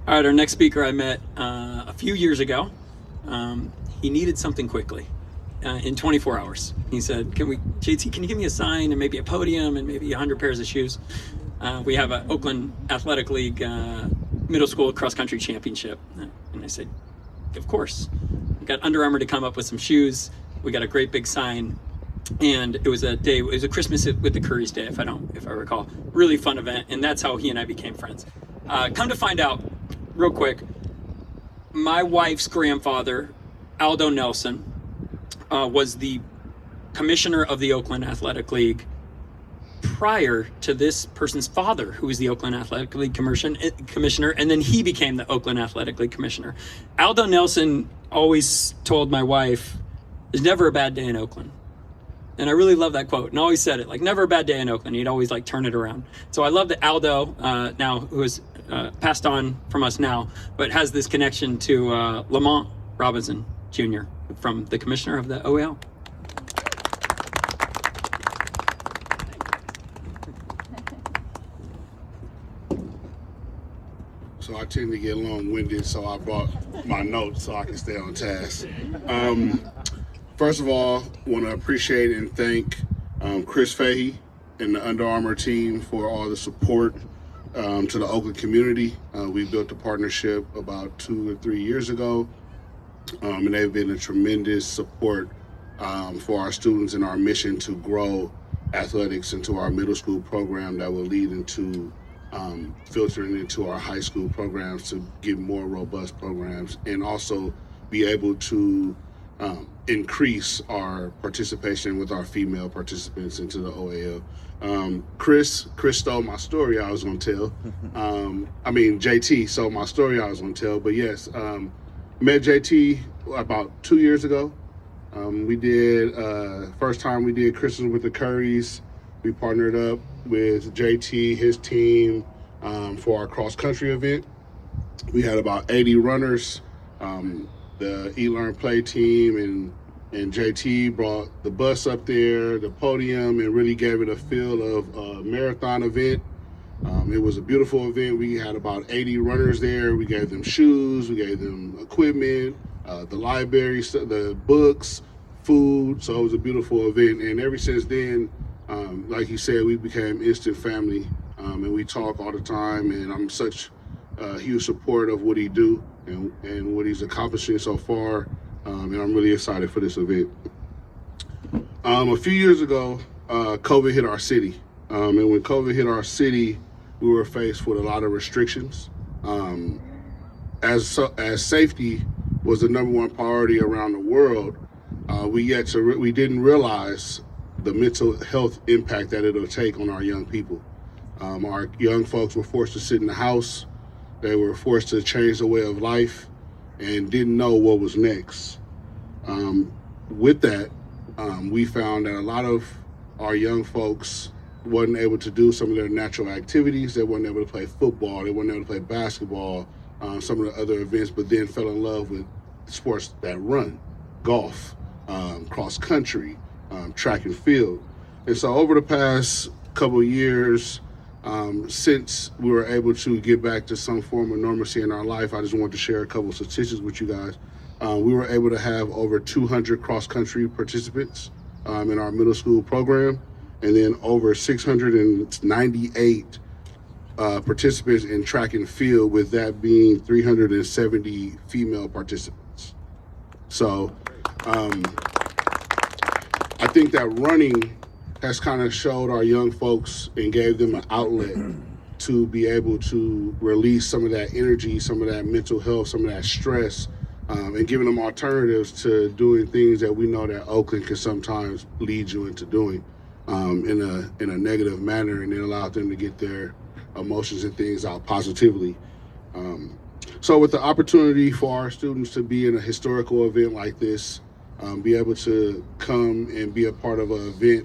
All right, our next speaker I met a few years ago. He needed something quickly in 24 hours. He said, JT, can you give me a sign and maybe a podium and maybe 100 pairs of shoes? We have an Oakland Athletic League middle school cross country championship. And I said, of course. We got Under Armour to come up with some shoes. We got a great big sign. And it was a Christmas with the Curry's Day, if I recall. Really fun event, and that's how he and I became friends. Come to find out, real quick, my wife's grandfather, Aldo Nelson, was the commissioner of the Oakland Athletic League prior to this person's father, who was the Oakland Athletic League commissioner, and then he became the Oakland Athletic League commissioner. Aldo Nelson always told my wife, there's never a bad day in Oakland. And I really love that quote, and always said it, like, never a bad day in Oakland. He'd always like turn it around. So I love that Aldo, now who is passed on from us now, but has this connection to Lamont Robinson Jr. from the commissioner of the OAL. So I tend to get long-winded, so I brought my notes so I can stay on task. First of all, want to appreciate and thank Chris Fahey and the Under Armour team for all the support to the Oakland community. We built a partnership about 2 or 3 years ago, and they've been a tremendous support for our students and our mission to grow athletics into our middle school program that will lead into filtering into our high school programs to get more robust programs, and also be able to increase our participation with our female participants into the OAL. Chris stole my story I was going to tell. JT stole my story I was going to tell. But yes, met JT about 2 years ago. We did, first time we did Christmas with the Currys. We partnered up with JT, his team, for our cross-country event. We had about 80 runners. The E-Learn Play team and JT brought the bus up there, the podium, and really gave it a feel of a marathon event. It was a beautiful event. We had about 80 runners there. We gave them shoes, we gave them equipment, the library, the books, food. So it was a beautiful event. And ever since then, like you said, we became instant family, and we talk all the time. And I'm such a huge support of what he do and what he's accomplishing so far. And I'm really excited for this event. A few years ago, COVID hit our city. And when COVID hit our city, we were faced with a lot of restrictions. As safety was the number one priority around the world, we didn't realize the mental health impact that it'll take on our young people. Our young folks were forced to sit in the house. They were forced to change the way of life and didn't know what was next. With that, we found that a lot of our young folks wasn't able to do some of their natural activities. They weren't able to play football. They weren't able to play basketball, some of the other events, but then fell in love with sports that run, golf, cross country, track and field. And so over the past couple of years, since we were able to get back to some form of normalcy in our life, I just wanted to share a couple of statistics with you guys. We were able to have over 200 cross-country participants in our middle school program, and then over 698 participants in track and field, with that being 370 female participants. So I think that running has kind of showed our young folks and gave them an outlet to be able to release some of that energy, some of that mental health, some of that stress, and giving them alternatives to doing things that we know that Oakland can sometimes lead you into doing in a negative manner, and then allow them to get their emotions and things out positively. So with the opportunity for our students to be in a historical event like this, be able to come and be a part of an event,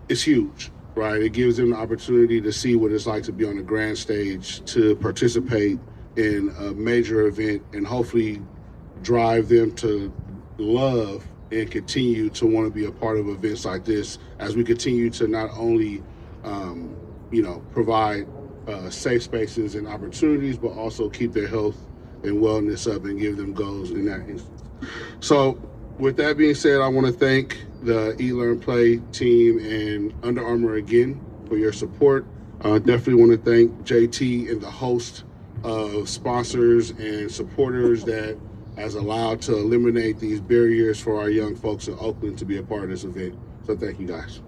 it's huge, right? It gives them the opportunity to see what it's like to be on the grand stage, to participate in a major event, and hopefully drive them to love and continue to want to be a part of events like this, as we continue to not only provide safe spaces and opportunities, but also keep their health and wellness up and give them goals in that instance. So with that being said, I want to thank the Eat, Learn, Play team and Under Armour again for your support. Definitely want to thank JT and the host of sponsors and supporters that has allowed to eliminate these barriers for our young folks in Oakland to be a part of this event. So thank you guys.